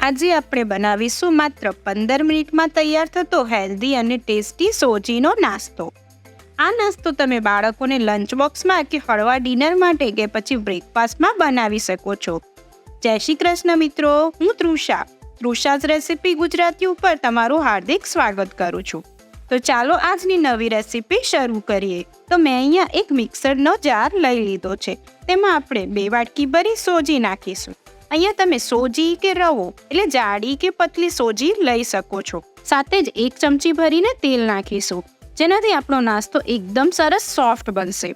આજે આપણે બનાવીશું માત્ર 15 મિનિટમાં તૈયાર થતો હેલ્ધી અને ટેસ્ટી સોજીનો નાસ્તો. આ નાસ્તો તમે બાળકોને લંચ બોક્સમાં કે હળવા ડિનર માટે કે પછી બ્રેકફાસ્ટમાં બનાવી શકો છો. જય શ્રી કૃષ્ણ મિત્રો, હું તૃષા's રેસીપી ગુજરાતી ઉપર તમારું હાર્દિક સ્વાગત કરું છું. તો ચાલો આજની નવી રેસીપી શરૂ કરીએ. તો મેં અહીંયા એક મિક્સરનો જાર લઈ લીધો છે. તેમાં આપણે 2 વાટકી ભરી સોજી નાખીશું. અહીંયા તમે સોજી કે રવો એટલે જાડી કે પતલી સોજી લઈ શકો છો. સાથે જ 1 ચમચી ભરીને તેલ નાખીશું, જેનાથી આપણો નાસ્તો એકદમ સરસ સોફ્ટ બનશે.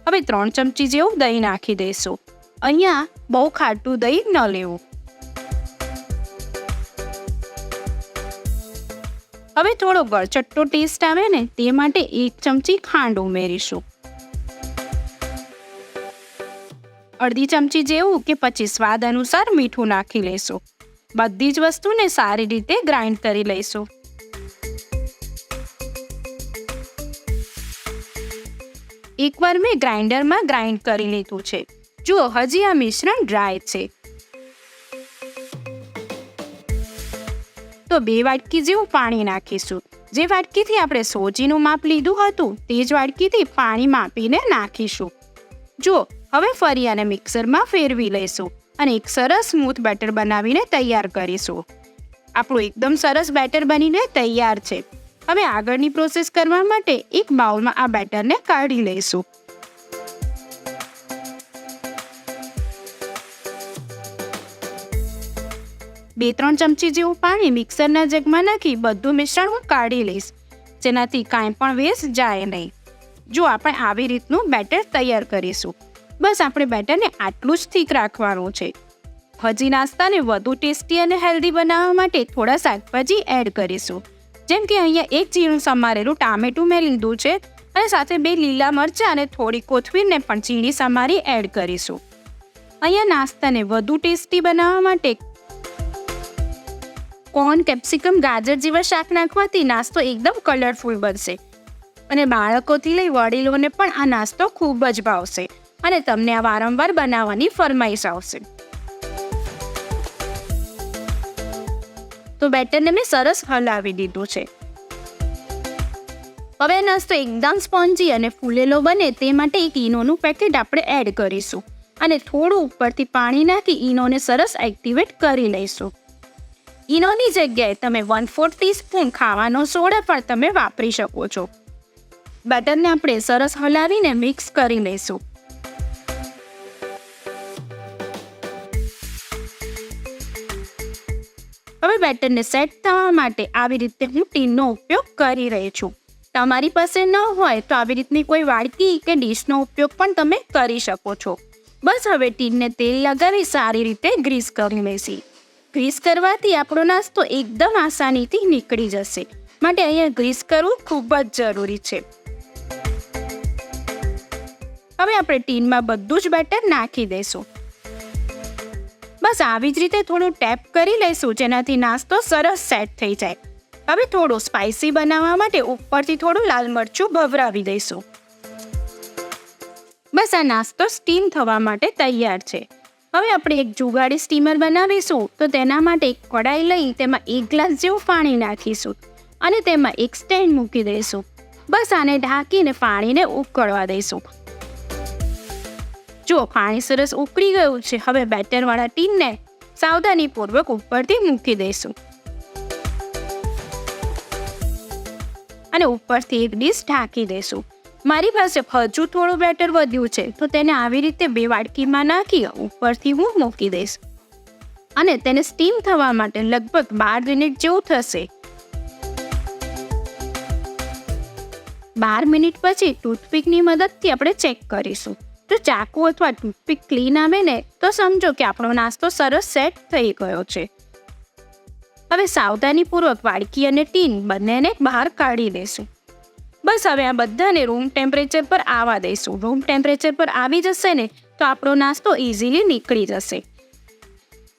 હવે 3 ચમચી જેવું દહીં નાખી દઈશું. અહીંયા બહુ ખાટું દહીં ન લેવું. હવે થોડો ગળચટ્ટો ટેસ્ટ આવે ને તે માટે 1 ચમચી ખાંડ ઉમેરીશું. અડધી ચમચી જેવું કે પછી સ્વાદ અનુસાર મીઠું નાખી લઈશું. બધી જ વસ્તુને સારી રીતે ગ્રાઇન્ડ કરી લઈશું. એકવાર મેં ગ્રાઇન્ડરમાં ગ્રાઇન્ડ કરી લીધું છે. જુઓ, હજી આ મિશ્રણ ડ્રાય છે. તો 2 વાટકી જેવું પાણી નાખીશું. જે વાટકીથી આપણે સોજીનું માપ લીધું હતું તે જ વાટકીથી પાણી માપીને નાખીશું. જુઓ, હવે ફરી આને મિક્સરમાં ફેરવી લઈશું અને એક સરસ સ્મૂથ બેટર બનાવીને તૈયાર કરીશું. આપણું એકદમ સરસ બેટર બનીને તૈયાર છે. હવે આગળની પ્રોસેસ કરવા માટે એક બાઉલમાં આ બેટરને કાઢી લઈશું. બે 3 ચમચી જેવું પાણી મિક્સરના જગમાં નાખી બધું મિશ્રણ હું કાઢી લઈશ, જેનાથી કાંઈ પણ વેસ્ટ જાય નહીં. જો આપણે આવી રીતનું બેટર તૈયાર કરીશું. બસ આપણે બેટરને આટલું જ થીક રાખવાનું છે. હજી નાસ્તાને વધુ ટેસ્ટી અને હેલ્ધી બનાવવા માટે થોડા શાકભાજી એડ કરીશું. જેમ કે અહીંયા 1 ઝીણું સમારેલું ટામેટું મેં લીધું છે અને સાથે 2 લીલા મરચાં અને થોડી કોથમીરને પણ ઝીણી સમારી એડ કરીશું. અહીંયા નાસ્તાને વધુ ટેસ્ટી બનાવવા માટે કોર્ન, કેપ્સિકમ, ગાજર જેવા શાક નાખવાથી નાસ્તો એકદમ કલરફુલ બનશે અને બાળકોથી લઈ વડીલોને પણ આ નાસ્તો ખૂબ જ ભાવશે અને તમને આ વારંવાર બનાવવાની ફરમાઈશ આવશે. તો બેટરને મેં સરસ હલાવી દીધું છે. હવે નાસ્તો એકદમ સ્પોન્જી અને ફૂલેલો બને તે માટે એક ઈનોનું પેકેટ આપણે એડ કરીશું અને થોડું ઉપરથી પાણી નાખી ઈનોને સરસ એક્ટિવેટ કરી લઈશું. ઈનોની જગ્યાએ તમે 1/4 ટીસ્પૂન ખાવાનો સોડા પણ તમે વાપરી શકો છો. બેટરને આપણે સરસ હલાવીને મિક્સ કરી લઈશું. હવે બેટરને સેટ થવા માટે આવી રીતે હું ટીનનો ઉપયોગ કરી રહી છું. તમારી પાસે ન હોય તો આવી રીતની કોઈ વાડકી કે ડીશનો ઉપયોગ પણ તમે કરી શકો છો. બસ હવે ટીનને તેલ લગાવી સારી રીતે ગ્રીસ કરી લઈશી. ગ્રીસ કરવાથી આપણો નાસ્તો એકદમ આસાનીથી નીકળી જશે, માટે અહીંયા ગ્રીસ કરવું ખૂબ જ જરૂરી છે. હવે આપણે ટીનમાં બધું જ બેટર નાખી દઈશું. બસ આવી જ રીતે થોડું ટેપ કરી લઈશું, જેનાથી નાસ્તો સરસ સેટ થઈ જાય. હવે થોડું સ્પાઇસી બનાવવા માટે ઉપરથી થોડું લાલ મરચું ભભરાવી દઈશું. બસ આ નાસ્તો સ્ટીમ થવા માટે તૈયાર છે. હવે આપણે એક જુગાડી સ્ટીમર બનાવીશું. તો તેના માટે એક કડાઈ લઈ તેમાં 1 ગ્લાસ જેવું પાણી નાખીશું અને તેમાં એક સ્ટેન્ડ મૂકી દઈશું. બસ આને ઢાંકીને પાણીને ઉકળવા દઈશું. જો પાણી સરસ ઉકળી ગયું છે. હવે બેટરવાળા ટીનને સાવધાનીપૂર્વક ઉપરથી મૂકી દઈશું અને ઉપરથી એક ડીશ ઢાંકી દઈશું. મારી પાસે હજુ થોડું બેટર વધ્યું છે, તો તેને આવી રીતે 2 વાટકીમાં નાખી ઉપરથી હું મૂકી દઈશ અને તેને સ્ટીમ થવા માટે લગભગ 12 મિનિટ જેવું થશે. 12 મિનિટ પછી ટૂથપીકની મદદથી આપણે ચેક કરીશું. જો ચાકુ અથવા ટૂથપીક ક્લીન આવે ને તો સમજો કે આપણો નાસ્તો સરસ સેટ થઈ ગયો છે. હવે સાવધાનીપૂર્વક વાડકી અને ટીન બંનેને બહાર કાઢી દઈશું. બસ હવે આ બધાને રૂમ ટેમ્પરેચર પર આવવા દઈશું. રૂમ ટેમ્પરેચર પર આવી જશે ને તો આપણો નાસ્તો ઇઝીલી નીકળી જશે.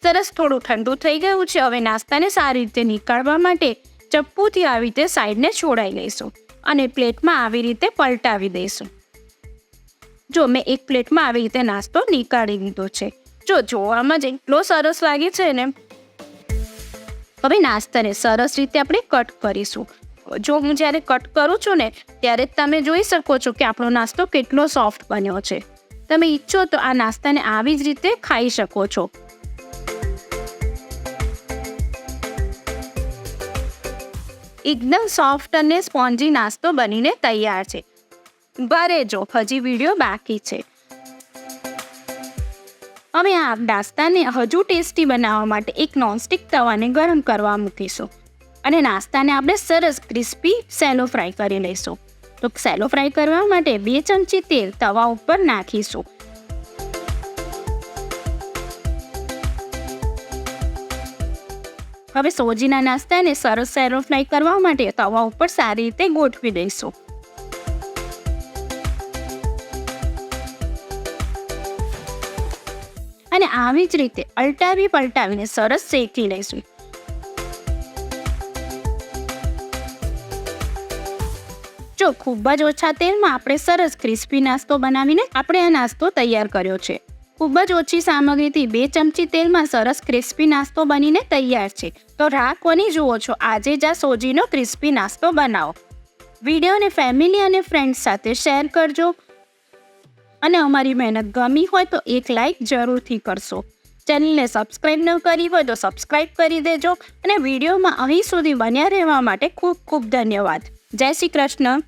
સરસ થોડું ઠંડુ થઈ ગયું છે. હવે નાસ્તાને સારી રીતે નીકાળવા માટે ચપ્પુથી આવી રીતે સાઈડને છોડાઈ લઈશું અને પ્લેટમાં આવી રીતે પલટાવી દઈશું. જો મેં એક પ્લેટમાં આવી રીતે નાસ્તો નીકાળી લીધો છે. જો જોવામાં જ એટલો સરસ લાગે છે ને. હવે નાસ્તાને સરસ રીતે આપણે કટ કરીશું. જો હું જ્યારે કટ કરું છું ને ત્યારે તમે જોઈ શકો છો કે આપણો નાસ્તો કેટલો સોફ્ટ બન્યો છે. તમે ઈચ્છો તો આ નાસ્તાને આવી જ રીતે ખાઈ શકો છો. એકદમ સોફ્ટ અને સ્પોન્જી નાસ્તો બનીને તૈયાર છે. ઘરે જો હજી વિડીયો બાકી છે. હવે આ નાસ્તાને હજુ ટેસ્ટી બનાવવા માટે એક નોનસ્ટિક તવાને ગરમ કરવા મૂકીશું અને નાસ્તાને આપણે સરસ ક્રિસ્પી સેલો ફ્રાય કરી લઈશું. તો સેલો ફ્રાય કરવા માટે 2 ચમચી તેલ તવા ઉપર નાખીશું. હવે સોજીના નાસ્તાને સરસ સેલો ફ્રાય કરવા માટે તવા ઉપર સારી રીતે ગોઠવી દઈશું. અને આવી જ રીતે પલટાવીને સરસ શેકી લઈશું. જો ખૂબ જ ઓછા તેલમાં આપણે સરસ ક્રિસ્પી નાસ્તો બનાવીને આપણે આ નાસ્તો તૈયાર કર્યો છે. ખૂબ જ ઓછી સામગ્રીથી 2 ચમચી તેલમાં સરસ ક્રિસ્પી નાસ્તો બનીને તૈયાર છે. તો રાહ કોની જુઓ છો, આજે જ આ સોજીનો ક્રિસ્પી નાસ્તો બનાવો. વિડીયોને ફેમિલી અને ફ્રેન્ડ્સ સાથે શેર કરજો અને અમારી મહેનત ગમી હોય તો એક લાઈક જરૂરથી કરશો. ચેનલને સબસ્ક્રાઈબ ન કરી હોય તો સબસ્ક્રાઈબ કરી દેજો અને વિડીયોમાં અહીં સુધી બન્યા રહેવા માટે ખૂબ ખૂબ ધન્યવાદ. જય શ્રી કૃષ્ણ.